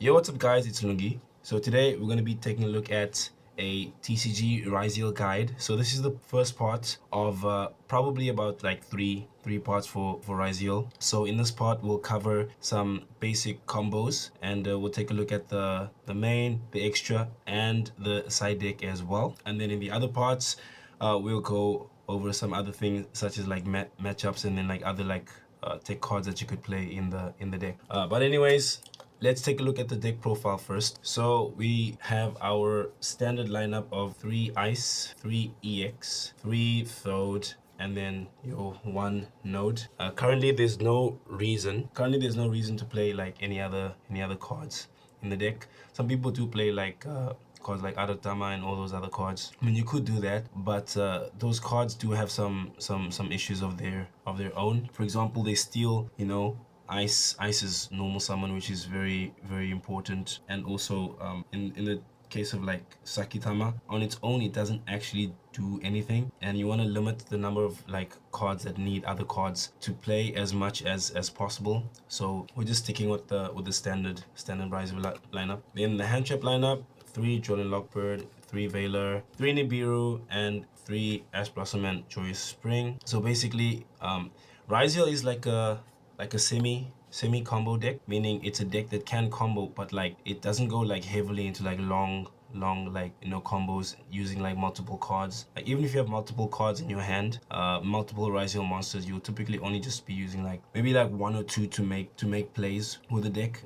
Yo, what's up guys, it's Lungi. So today we're going to be taking a look at a TCG Ryziel guide. So this is the first part of probably about like three parts for Ryziel. So in this part we'll cover some basic combos and we'll take a look at the main, the extra and the side deck as well. And then in the other parts we'll go over some other things such as like matchups and then like other like tech cards that you could play in the deck. But anyways, let's take a look at the deck profile first. So we have our standard lineup of 3 Ice, 3 EX, 3 Thode, and then your 1 Node. Currently there's no reason to play like any other cards in the deck. Some people do play like cards like Aratama and all those other cards. I mean, you could do that, but those cards do have some issues of their own. For example, they steal, you know, Ice is normal summon, which is very important, and also in the case of like Sakitama, on its own it doesn't actually do anything, and you want to limit the number of like cards that need other cards to play as much as possible. So we're just sticking with the standard Ryzen lineup. Then the hand trap lineup: 3 Jolin Lockbird, 3 Veiler, 3 Nibiru, and 3 Ash Blossom and Joyous Spring. So basically Ryziel is like a semi combo deck, meaning it's a deck that can combo, but like it doesn't go like heavily into like long like, you know, combos using like multiple cards. Like even if you have multiple cards in your hand, multiple Ryziel monsters, you'll typically only just be using like maybe like 1 or 2 to make plays with the deck.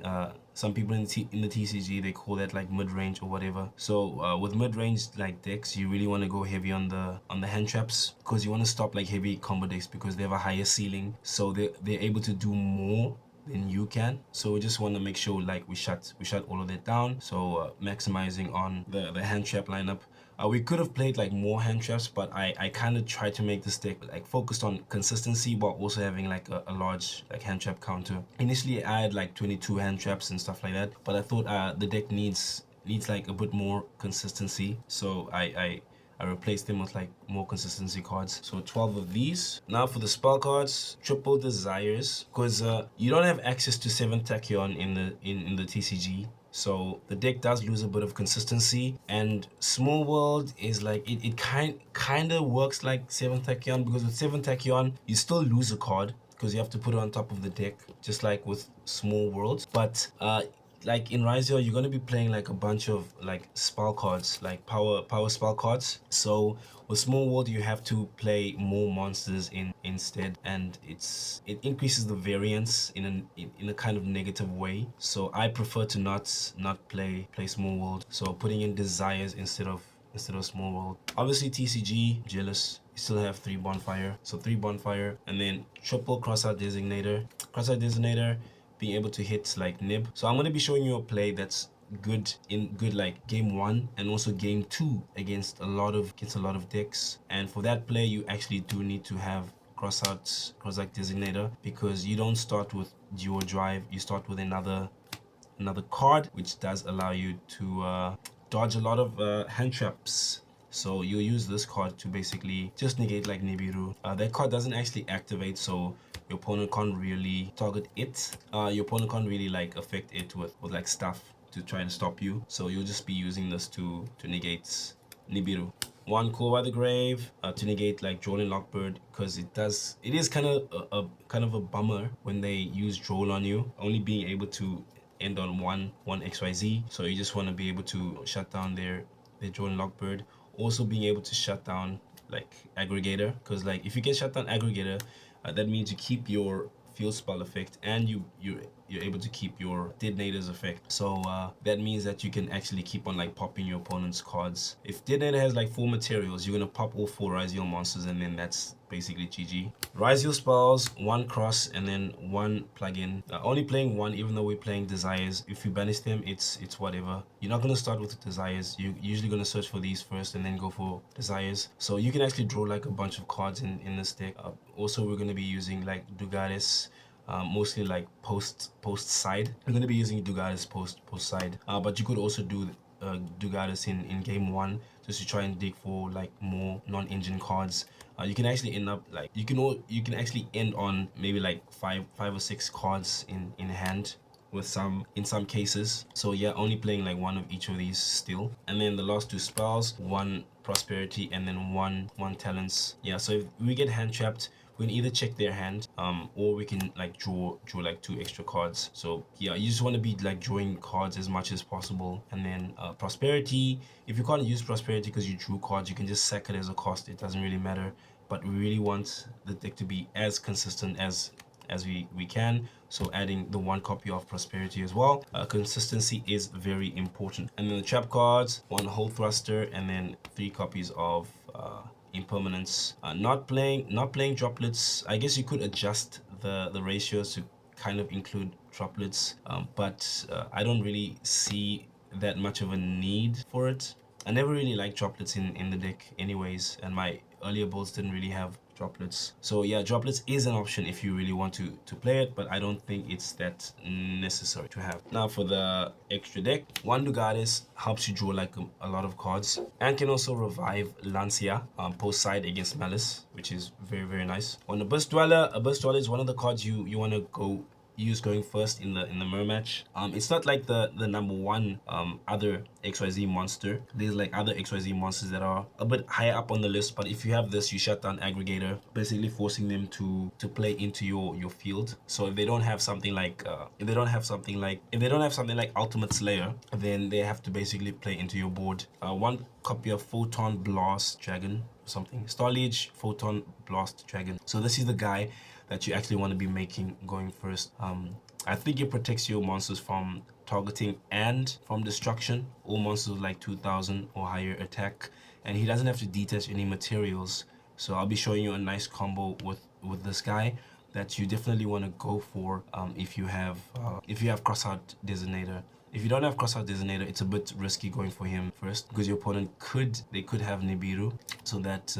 Some people in the TCG, they call that like mid-range or whatever. So with mid-range like decks, you really want to go heavy on the hand traps, because you want to stop like heavy combo decks because they have a higher ceiling, so they're able to do more than you can. So we just want to make sure like we shut all of that down. So maximizing on the hand trap lineup. We could have played like more hand traps, but I kind of tried to make this deck like focused on consistency while also having like a large like hand trap counter. Initially I had like 22 hand traps and stuff like that, but I thought the deck needs like a bit more consistency, so I replaced them with like more consistency cards. So 12 of these. Now for the spell cards: Triple Desires, because you don't have access to 7th Tachyon in the TCG. So the deck does lose a bit of consistency, and Small World is like it kind of works like 7th Tachyon, because with 7th Tachyon you still lose a card because you have to put it on top of the deck, just like with Small Worlds. But like in Ryziel, you're gonna be playing like a bunch of like spell cards, like power spell cards. So with Small World, you have to play more monsters instead, and it increases the variance in a kind of negative way. So I prefer to not play Small World. So putting in Desires instead of Small World. Obviously TCG Jealous, you still have 3 Bonfire, so 3 Bonfire, and then triple Crossout Designator. Crossout Designator being able to hit like Nib. So I'm going to be showing you a play that's good like game 1 and also game 2 against a lot of decks. And for that play, you actually do need to have Crossout Designator, because you don't start with Duo Drive, you start with another card, which does allow you to dodge a lot of hand traps. So you use this card to basically just negate like Nibiru. That card doesn't actually activate, so your opponent can't really target it. Your opponent can't really like affect it with like stuff to try to stop you. So you'll just be using this to negate Nibiru. 1 Call by the Grave to negate like Droll and Lockbird, because it is kind of a bummer when they use Droll on you, only being able to end on one XYZ. So you just want to be able to shut down their Droll and Lockbird. Also being able to shut down like Aggregator, because like if you can shut down Aggregator, that means you keep your field spell effect, and you're able to keep your Detonator's effect. So that means that you can actually keep on like popping your opponent's cards. If Detonator has like 4 materials, you're gonna pop all 4 Ryziel monsters, and then that's basically GG. Ryziel spells: 1 cross and then 1 plugin. Only playing 1, even though we're playing Desires. If you banish them, it's whatever. You're not gonna start with Desires. You're usually gonna search for these first and then go for Desires. So you can actually draw like a bunch of cards in this deck. Also, we're gonna be using like Dugaris, mostly like post side. We're gonna be using Dugaris post side, but you could also do Dugaris in game 1 just to try and dig for like more non-engine cards. You can actually end up like you can actually end on maybe like five or 6 cards in hand with some in some cases. So yeah, only playing like one of each of these still. And then the last two spells, one prosperity and then one talents. Yeah, so if we get hand trapped, we can either check their hand, or we can like draw like 2 extra cards. So yeah, you just want to be like drawing cards as much as possible. And then prosperity, if you can't use prosperity because you drew cards, you can just sack it as a cost. It doesn't really matter. But we really want the deck to be as consistent as we can, so adding the 1 copy of prosperity as well. Consistency is very important. And then the trap cards, 1 hole thruster, and then 3 copies of impermanence. Not playing droplets. I guess you could adjust the ratios to kind of include droplets, but I don't really see that much of a need for it. I never really liked droplets in the deck anyways, and my earlier builds didn't really have droplets. So yeah, droplets is an option if you really want to play it, but I don't think it's that necessary to have. Now for the extra deck, 1 Dugatis helps you draw like a lot of cards, and can also revive Lancia post side against Malice, which is very, very nice. On Abyss Dweller, Abyss Dweller is one of the cards you want to go use going first in the mirror match. It's not like the number 1 other XYZ monster. There's like other XYZ monsters that are a bit higher up on the list, but if you have this, you shut down aggregator, basically forcing them to play into your field. So if they don't have something like Ultimate Slayer, then they have to basically play into your board. 1 copy of Photon Blast Dragon, something Starliege Photon Blast Dragon. So this is the guy that you actually want to be making going first. I think it protects your monsters from targeting and from destruction. All monsters with like 2000 or higher attack, and he doesn't have to detach any materials. So I'll be showing you a nice combo with this guy that you definitely want to go for if you have Crossout Designator. If you don't have Crossout Designator, it's a bit risky going for him first, because your opponent could have Nibiru, so that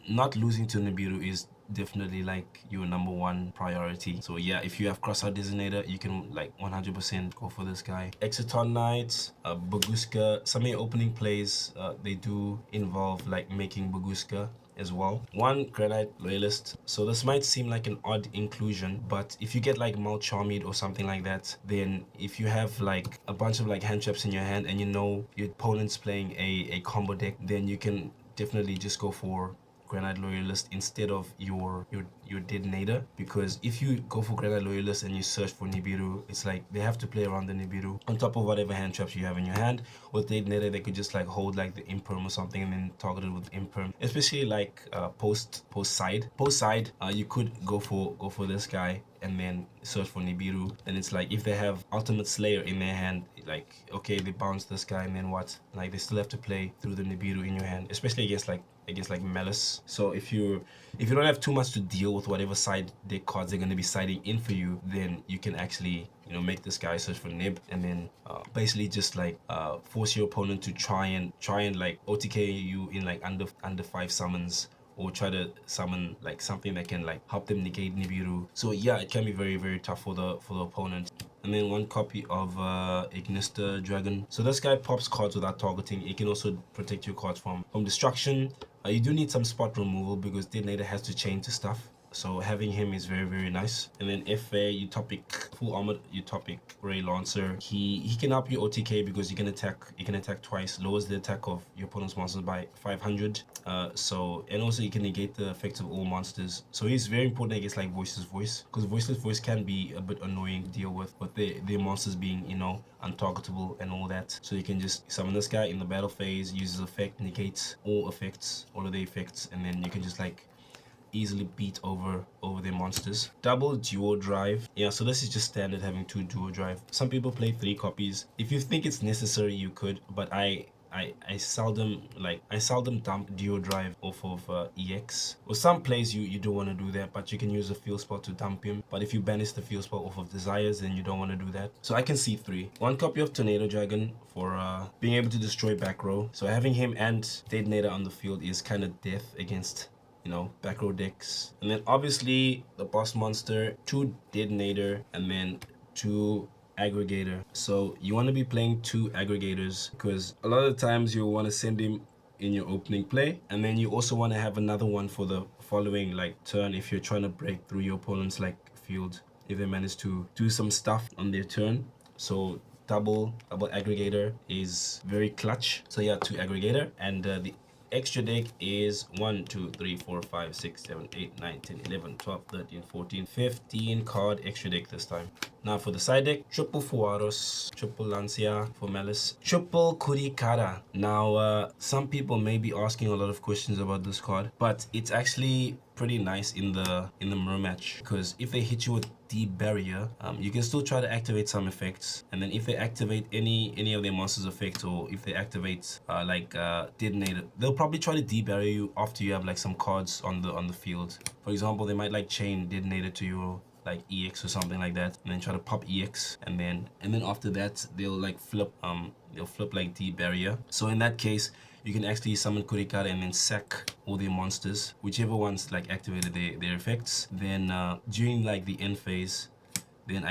not losing to Nibiru is definitely like your number 1 priority. So yeah, if you have Crossout Designator, you can like 100% go for this guy. Exciton Knight, Baguska. Some of your opening plays, they do involve like making Baguska as well. 1 Granite Loyalist. So this might seem like an odd inclusion, but if you get like Malcharmid or something like that, then if you have like a bunch of like hand traps in your hand and you know your opponent's playing a combo deck, then you can definitely just go for Granite Loyalist instead of your Detonator, because if you go for Granite Loyalist and you search for Nibiru, it's like they have to play around the Nibiru on top of whatever hand traps you have in your hand. With Detonator, they could just like hold like the Imperm or something and then target it with Imperm. Especially like post side, you could go for this guy and then search for Nibiru. And it's like if they have Ultimate Slayer in their hand, like okay, they bounce this guy and then what? Like they still have to play through the Nibiru in your hand, especially against like Malice. So if you don't have too much to deal with whatever side deck cards they're going to be siding in for you, then you can actually make this guy search for Nib, and then basically just like force your opponent to try and like OTK you in like under 5 summons, or try to summon like something that can like help them negate Nibiru. So yeah, it can be very, very tough for the opponent. And then 1 copy of Ignister Dragon. So this guy pops cards without targeting. It can also protect your cards from destruction. You do need some spot removal because Detonator has to chain to stuff. So having him is very, very nice. And then FA, Utopic, full armored Utopic Ray Lancer. He can help you OTK because you can attack twice, lowers the attack of your opponent's monsters by 500. And also you can negate the effects of all monsters. So he's very important against like Voiceless Voice, because Voiceless Voice can be a bit annoying to deal with, but their monsters being untargetable and all that. So you can just summon this guy in the battle phase, use his effect, negates all of the effects, and then you can just like easily beat over their monsters. Double duo drive. Yeah, so this is just standard, having 2 duo drive. Some people play 3 copies. If you think it's necessary, you could, but I seldom dump duo drive off of EX. With some plays you don't want to do that, but you can use a field spell to dump him. But if you banish the field spell off of Desires, then you don't want to do that. So I can see 3. 1 copy of Tornado Dragon for being able to destroy back row. So having him and Detonator on the field is kind of death against back row decks. And then obviously the boss monster, 2 Detonator, and then 2 Aggregator. So you want to be playing 2 Aggregators, because a lot of times you'll want to send him in your opening play, and then you also want to have another one for the following like turn if you're trying to break through your opponent's like field if they manage to do some stuff on their turn. So double aggregator is very clutch. So yeah, 2 aggregator, and the extra deck is 1, 2, 3, 4, 5, 6, 7, 8, 9, 10, 11, 12, 13, 14, 15 card extra deck this time. Now for the side deck, triple Fuaros, triple Lancia for Malice, triple Kurikara. Now some people may be asking a lot of questions about this card, but it's actually pretty nice in the mirror match, because if they hit you with Deep Barrier, you can still try to activate some effects, and then if they activate any of their monsters effects, or if they activate Detonator, they'll probably try to Deep Barrier you after you have like some cards on the field. For example, they might like chain Detonator to your like EX or something like that, and then try to pop EX, and then after that they'll like flip like Deep Barrier. So in that case, you can actually summon Kurikara and then sack all their monsters, whichever ones like activated their effects. Then during like the end phase, then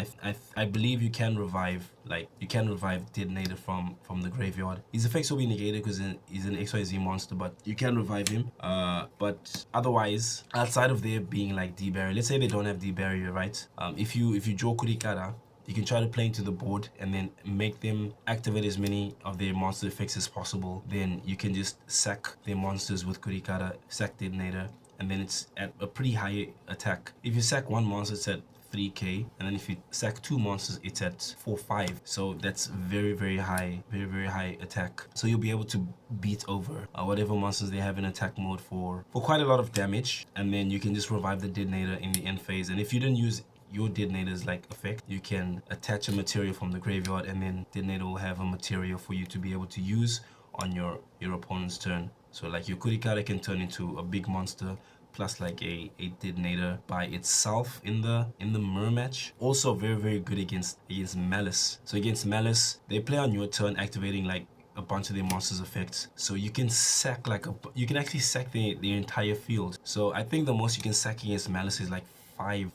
I believe you can revive Detonator from the graveyard. His effects will be negated because he's an XYZ monster, but you can revive him. But otherwise, outside of there being like D-Barrier, let's say they don't have D-Barrier, right? If you draw Kurikara, you can try to play into the board and then make them activate as many of their monster effects as possible. Then you can just sack their monsters with Kurikara, sack Detonator, and then it's at a pretty high attack. If you sack one monster, it's at 3k, and then if you sack 2 monsters, it's at 4-5. So that's very high, very high attack. So you'll be able to beat over whatever monsters they have in attack mode for quite a lot of damage, and then you can just revive the Detonator in the end phase. And if you didn't use your Detonator's like effect, you can attach a material from the graveyard, and then Detonator will have a material for you to be able to use on your opponent's turn. So like your Kurikara can turn into a big monster plus like a Detonator by itself in the mirror match. Also very good against Malice. So against Malice, they play on your turn, activating like a bunch of their monsters effects. So you can sack you can actually sack the entire field. So I think the most you can sack against Malice is like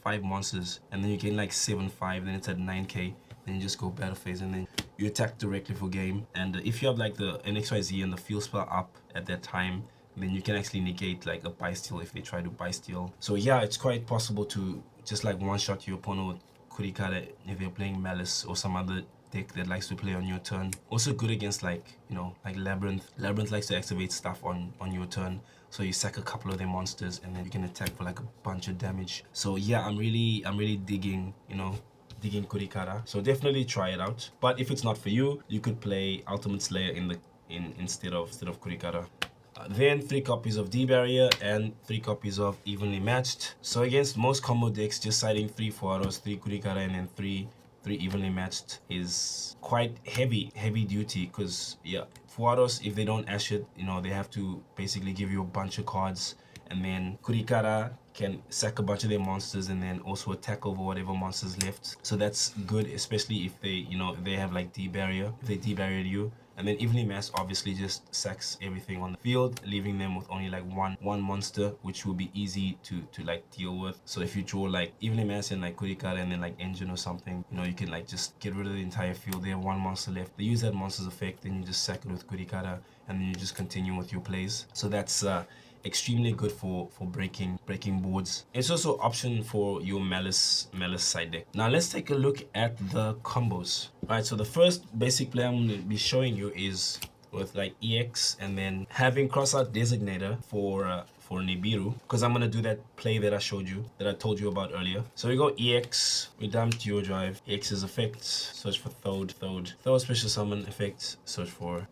five monsters, and then you gain like 7-5, then it's at 9k. Then you just go battle phase, and then you attack directly for game. And if you have like the NXYZ and the field spell up at that time, then you can actually negate like a buy steal if they try to buy steal. So yeah, it's quite possible to just like one shot your opponent with Kurikara if they're playing Malice or some other deck that likes to play on your turn. Also good against like, you know, like Labyrinth. Labyrinth likes to activate stuff on your turn. So you sack a couple of their monsters, and then you can attack for like a bunch of damage. So yeah, I'm really digging, you know, digging Kurikara. So definitely try it out. But if it's not for you, you could play Ultimate Slayer instead of Kurikara. Then 3 copies of D-Barrier and 3 copies of Evenly Matched. So against most combo decks, just citing 3 Fuaros, 3 Kurikara, and then 3 Evenly Matched is quite heavy duty, because yeah, Fuaros, if they don't ash it, you know, they have to basically give you a bunch of cards, and then Kurikara can sack a bunch of their monsters and then also attack over whatever monsters left. So that's good, especially if they, you know, they have like D-Barrier, if they D-Barrier you. And then Evenly Matched obviously just sacks everything on the field, leaving them with only like one monster, which will be easy to like deal with. So if you draw like Evenly Matched and like Kurikara and then like Engine or something, you know, you can like just get rid of the entire field. They have 1 monster left. They use that monster's effect, then you just sack it with Kurikara, and then you just continue with your plays. So that's extremely good for breaking boards. It's also an option for your Malice side deck. Now let's take a look at the combos. Alright, so the first basic play I'm going to be showing you is with like EX and then having Crossout Designator for Nibiru, because I'm gonna do that play that I told you about earlier. So we go EX, we dump Geodrive, EX's effects, search for Thode special summon effects, search for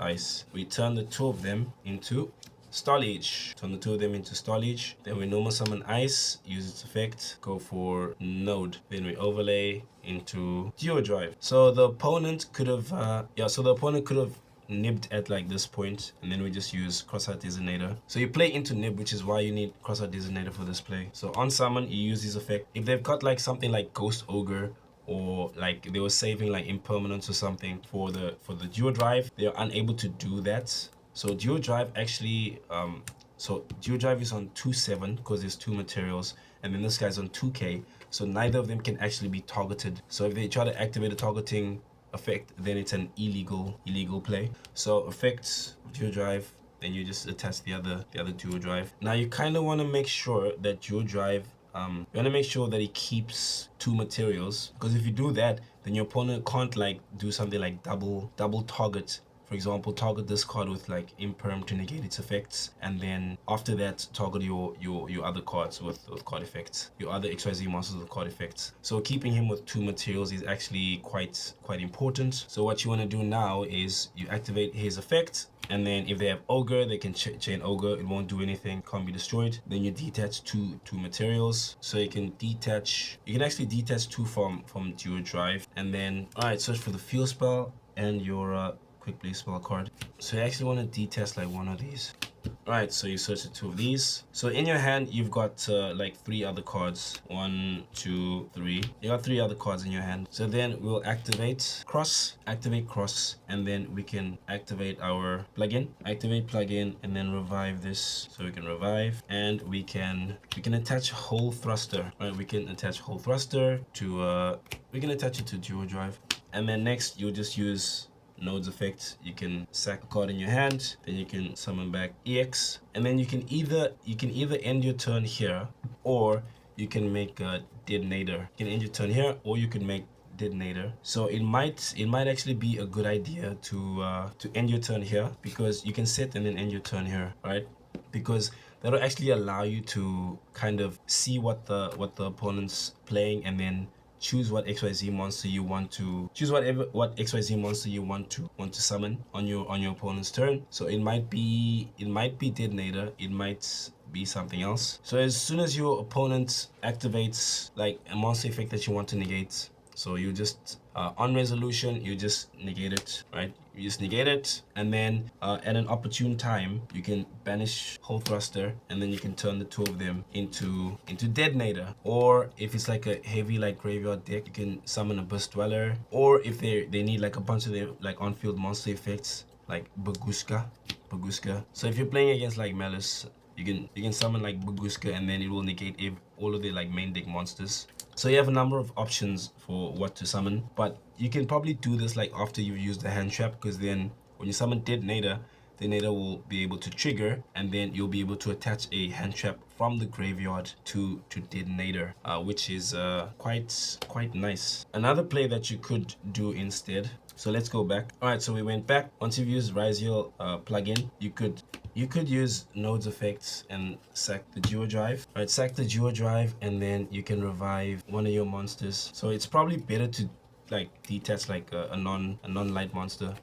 Ice. We turn the 2 of them into Starliege. Turn the 2 of them into Starliege. Then we normal summon Ice, use its effect, go for Node. Then we overlay into Geodrive. So the opponent could have nibbed at like this point, and then we just use Crossout Designator. So you play into nib, which is why you need Crossout Designator for this play. So on summon, you use his effect. If they've got like something like Ghost Ogre, or like they were saving like Impermanence or something for the Geodrive, they're unable to do that. So Geodrive actually, Geodrive is on 2-7 because there's 2 materials, and then this guy's on 2k, so neither of them can actually be targeted. So if they try to activate a targeting effect, then it's an illegal play. So effects, Geodrive, then you just attach the other Geodrive. Now you kind of want to make sure that Geodrive you want to make sure that he keeps 2 materials, because if you do that, then your opponent can't like do something like double target. For example, target this card with like imperm to negate its effects, and then after that target your other cards with card effects, your other XYZ monsters with card effects. So keeping him with 2 materials is actually quite important. So what you want to do now is you activate his effect, and then if they have ogre, they can chain ogre. It won't do anything, can't be destroyed. Then you detach two materials, so you can detach. You can actually detach 2 from duo drive, and then search for the field spell and your quick play spell card. So you actually want to detach like one of these. Alright, so you search the 2 of these. So in your hand, you've got like 3 other cards. 1, 2, 3. You got 3 other cards in your hand. So then we'll activate cross, and then we can activate our plugin. Activate plugin, and then revive this. So we can revive, and we can attach hole thruster. Right, we can attach hole thruster to we can attach it to duo drive, and then next you'll just use Node's effect. You can sack a card in your hand, then you can summon back EX, and then you can either end your turn here, or you can make a detonator. You can end your turn here, or you can make detonator. So it might actually be a good idea to end your turn here, because you can set and then end your turn here, right? Because that'll actually allow you to kind of see what the opponent's playing, and then choose what XYZ monster you want to what XYZ monster you want to summon on your opponent's turn. So it might be detonator, it might be something else. So as soon as your opponent activates like a monster effect that you want to negate, so you just on resolution, you just negate it, right? You just negate it, and then at an opportune time, you can banish hole thruster, and then you can turn the 2 of them into detonator. Or if it's like a heavy like graveyard deck, you can summon Abyss Dweller. Or if they need like a bunch of their like on-field monster effects, like Baguska. So if you're playing against like Malice, you can summon like Baguska, and then it will negate all of the like main deck monsters. So you have a number of options for what to summon, but you can probably do this like after you've used the hand trap, because then when you summon detonator will be able to trigger, and then you'll be able to attach a hand trap from the graveyard to detonator, which is quite nice. Another play that you could do instead. So let's go back. All right, so we went back. Once you've used Ryziel plugin, you could use Node's effects and sack the duo drive. All right, sack the duo drive, and then you can revive one of your monsters. So it's probably better to like detach like a non-light monster.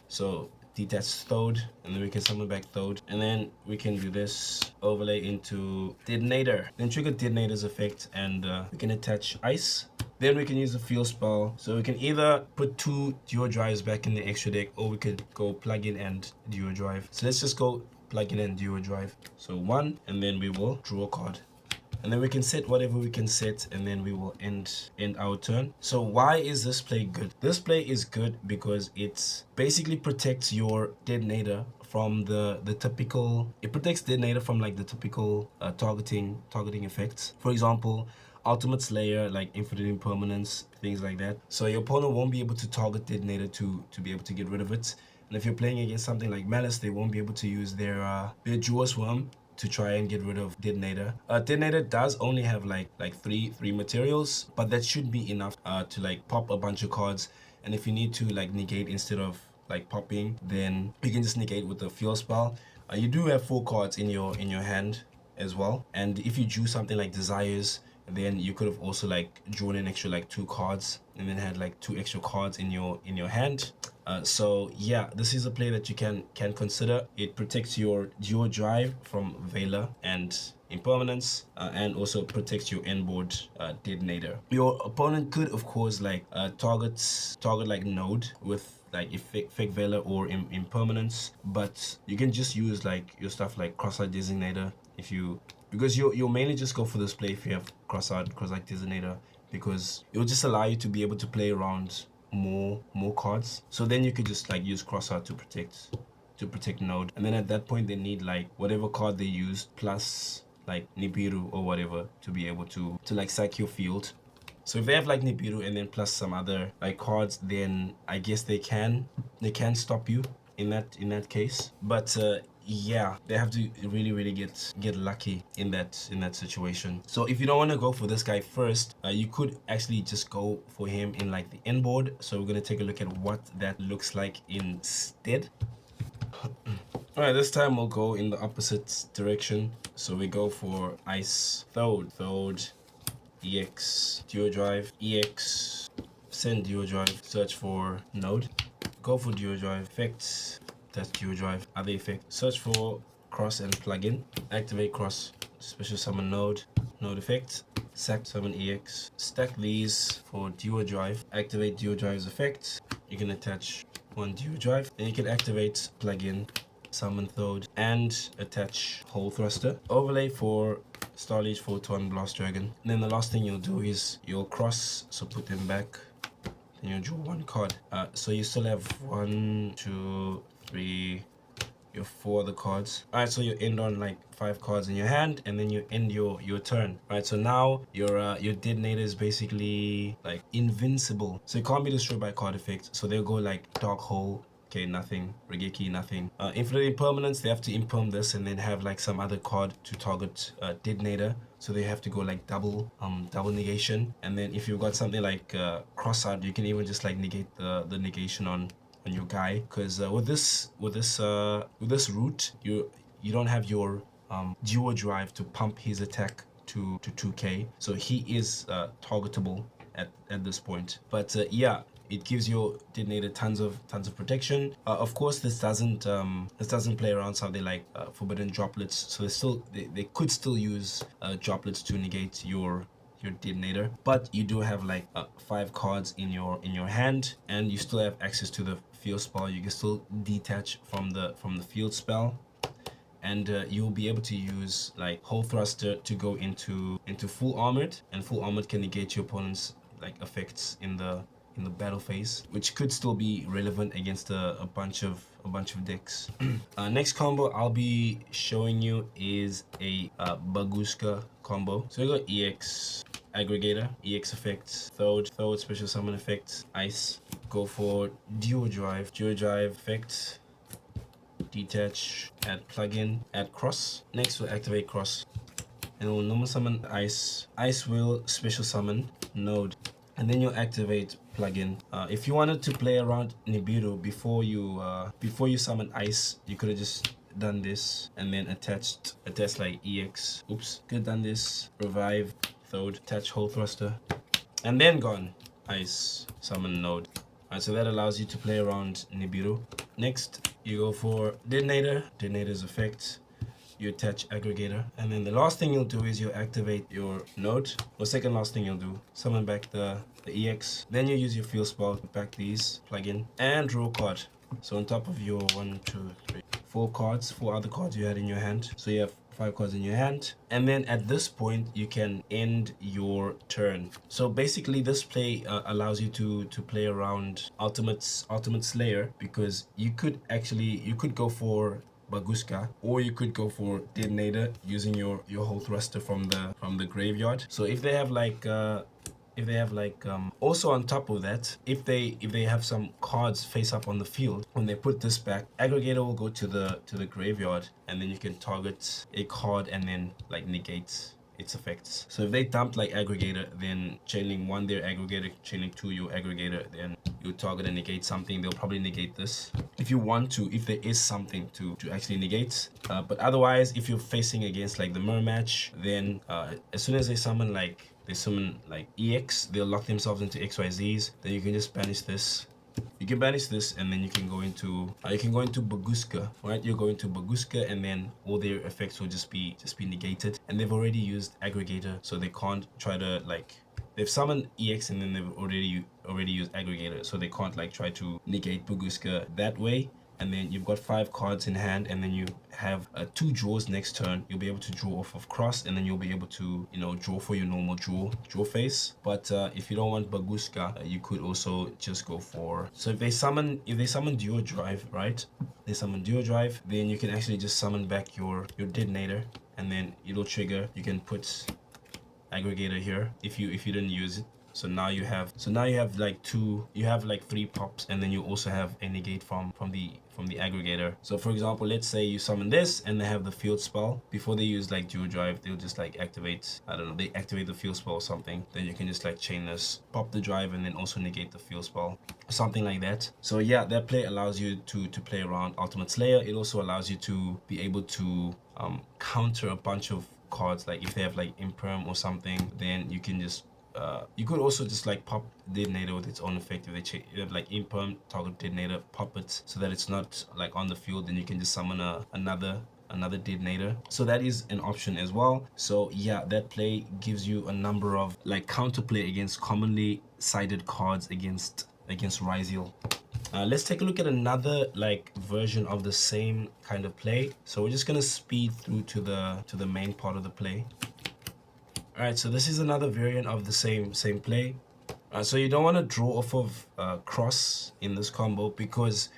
So detach Thode, and then we can summon back Thode, and then we can do this overlay into detonator, then trigger detonator's effect, and we can attach ice. Then we can use the field spell. So we can either put 2 duo drives back in the extra deck, or we could go plug-in and duo drive. So let's just go plug-in and duo drive. So 1, and then we will draw a card. And then we can set whatever we can set, and then we will end our turn. So why is this play good? This play is good because it basically protects your detonator from the typical. It protects detonator from like the typical targeting effects. For example, Ultimate Slayer, like infinite impermanence, things like that. So your opponent won't be able to target detonator to be able to get rid of it. And if you're playing against something like Malice, they won't be able to use their Duo Swarm to try and get rid of detonator. Detonator does only have like three materials, but that should be enough to like pop a bunch of cards. And if you need to like negate instead of like popping, then you can just negate with the field spell. You do have 4 cards in your hand as well, and if you drew something like Desires, then you could have also like drawn an extra like 2 cards, and then had like 2 extra cards in your hand. So yeah, this is a play that you can consider. It protects your duo drive from Veiler and impermanence, and also protects your endboard detonator. Your opponent could of course like target like Node with like fake Veiler or impermanence, but you can just use like your stuff like Cross-Eyed Designator because you'll mainly just go for this play if you have Cross-Eyed Designator, because it will just allow you to be able to play around more cards. So then you could just like use Cross-Eyed to protect Node, and then at that point they need like whatever card they used plus like Nibiru or whatever to be able to like sack your field. So if they have like Nibiru and then plus some other like cards, then I guess they can stop you in that case. But yeah, they have to really get lucky in that situation. So if you don't want to go for this guy first, you could actually just go for him in like the end board. So we're gonna take a look at what that looks like instead. All right, this time we'll go in the opposite direction. So we go for Ice Thode, EX Duo Drive, EX send Duo Drive, search for node, go for Duo Drive, effects, that's Duo Drive, other effect, search for cross and plugin, activate cross, special summon node effect, sack summon EX, stack these for Duo Drive, activate Duo Drive's effect, you can attach one Duo Drive, then you can activate plugin, summon Thode, and attach hole thruster, overlay for Starleech, Photon, Blast Dragon. And then the last thing you'll do is you'll cross, so put them back, then you'll draw one card. So you still have 1, 2, 3, your 4 other cards. All right, so you end on like 5 cards in your hand, and then you end your turn. All right, so now your detonator is basically like invincible, so it can't be destroyed by card effects. So they'll go like Dark Hole. Okay, nothing. Regeki, nothing. Infinite Impermanence, they have to imperm this and then have like some other card to target detonator. So they have to go like double negation. And then if you've got something like cross-out, you can even just like negate the negation on your guy. Because with this route, you don't have your duo drive to pump his attack to 2k. So he is targetable at this point. But yeah, it gives your detonator tons of protection. Of course, this doesn't play around something like forbidden droplets. So they could still use droplets to negate your detonator, but you do have like 5 cards in your hand, and you still have access to the field spell. You can still detach from the field spell, and you'll be able to use like hole thruster to go into full armored, and full armored can negate your opponent's like effects in the battle phase, which could still be relevant against a bunch of decks. Next combo I'll be showing you is a Baguska combo. So we got EX Aggregator, EX effects, Thode special summon effects, Ice. Go for Duo Drive effect, detach, add plugin, add cross. Next we'll activate cross, and we'll normal summon Ice. Ice will special summon node, and then you'll activate plugin. If you wanted to play around Nibiru before you summon Ice, you could have just done this and then attached like EX. Oops, could have done this, revive Thode, attach hole thruster, and then gone Ice, summon node. Alright, so that allows you to play around Nibiru. Next, you go for detonator's effect, you attach aggregator, and then the last thing you'll do is you activate your node, or second last thing you'll do, summon back the EX, then you use your field spell, back these, plugin, and draw a card. So on top of your 1, 2, 3, 4 cards, 4 other cards you had in your hand, so you have 5 cards in your hand, and then at this point you can end your turn. So basically this play allows you to play around Ultimate Slayer, because you could go for Baguska, or you could go for detonator using your hole thruster from the graveyard. So if they have like also on top of that, if they have some cards face up on the field, when they put this back, aggregator will go to the graveyard, and then you can target a card and then like negate its effects. So if they dump like aggregator, then chaining 1 their aggregator, chaining 2 your aggregator, then you target and negate something, they'll probably negate this if you want to, if there is something to actually negate. But otherwise, if you're facing against like the mirror match, then as soon as they summon like EX, they'll lock themselves into XYZs, then you can just banish this. You can banish this, and then you can go into Baguska, right? You're going to Baguska, and then all their effects will just be negated. And they've already used aggregator, so they can't try to like, they've summoned EX and then they've already used aggregator, so they can't like try to negate Baguska that way. And then you've got 5 cards in hand, and then you have 2 draws next turn. You'll be able to draw off of cross, and then you'll be able to, draw for your normal draw phase. But if you don't want Baguska, you could also just go for, so if they summon Duo Drive, right? They summon Duo Drive, then you can actually just summon back your detonator, and then it'll trigger. You can put aggregator here if you didn't use it. So now you have like three pops, and then you also have a negate from the aggregator. So for example, let's say you summon this and they have the field spell. Before they use like dual drive, they'll just like activate, I don't know, they activate the field spell or something. Then you can just like chain this, pop the drive, and then also negate the field spell, something like that. So yeah, that play allows you to play around Ultimate Slayer. It also allows you to be able to counter a bunch of cards. Like if they have like Imperm or something, then you can just you could also just like pop Detonator with its own effect. If you have like Imperm, target Detonator, pop it so that it's not like on the field, then you can just summon another Detonator. So that is an option as well. So yeah, that play gives you a number of like counterplay against commonly sided cards against Ryziel. Let's take a look at another like version of the same kind of play. So we're just gonna speed through to the main part of the play. All right, so this is another variant of the same play. So you don't want to draw off of cross in this combo, because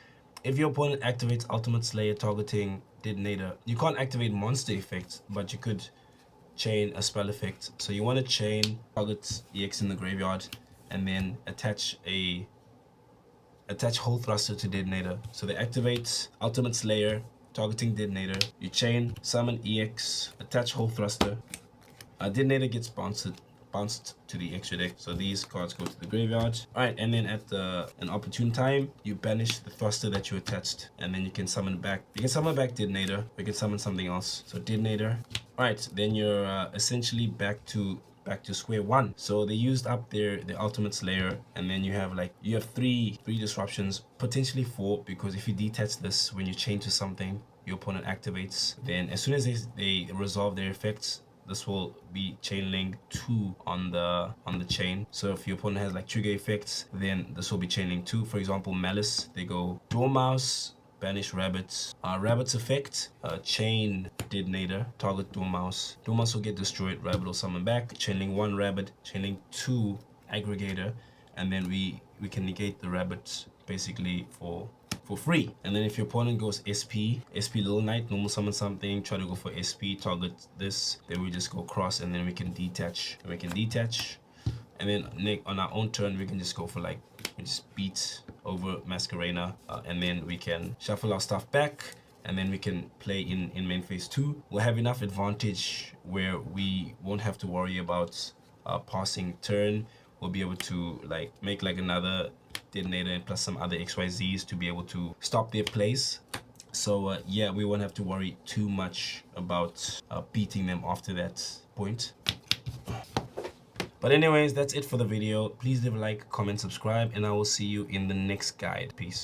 if your opponent activates Ultimate Slayer targeting Detonator, you can't activate monster effects, but you could chain a spell effect. So you want to chain target EX in the graveyard, and then attach Hole Thruster to Detonator. So they activate Ultimate Slayer targeting Detonator. You chain, summon EX, attach Hole Thruster. Detonator gets bounced to the extra deck, so these cards go to the graveyard. All right, and then at an opportune time, you banish the thruster that you attached, and then you can summon back. You can summon back Detonator. You can summon something else. So Detonator. All right, then you're essentially back to square one. So they used up the Ultimate Slayer, and then you have three disruptions, potentially four, because if you detach this when you chain to something, your opponent activates. Then as soon as they resolve their effects, this will be chain link 2 on the chain. So if your opponent has like trigger effects, then this will be chain link 2. For example, Malice, they go Dormouse, banish Rabbits. Rabbit's effect, chain Detonator, target Dormouse. Dormouse will get destroyed, Rabbit will summon back. Chain link 1 Rabbit, chain link 2 Aggregator, and then we can negate the Rabbit basically for free. And then if your opponent goes SP Little Knight, normal summon something, try to go for SP, target this, then we just go cross, and then we can detach. And then on our own turn, we can just go for we just beat over Masquerena, and then we can shuffle our stuff back, and then we can play in main phase 2. We'll have enough advantage where we won't have to worry about passing turn. We'll be able to make another Detonator and plus some other XYZs to be able to stop their plays. So yeah, we won't have to worry too much about beating them after that point. But anyways, that's it for the video. Please leave a like, comment, subscribe, and I will see you in the next guide. Peace.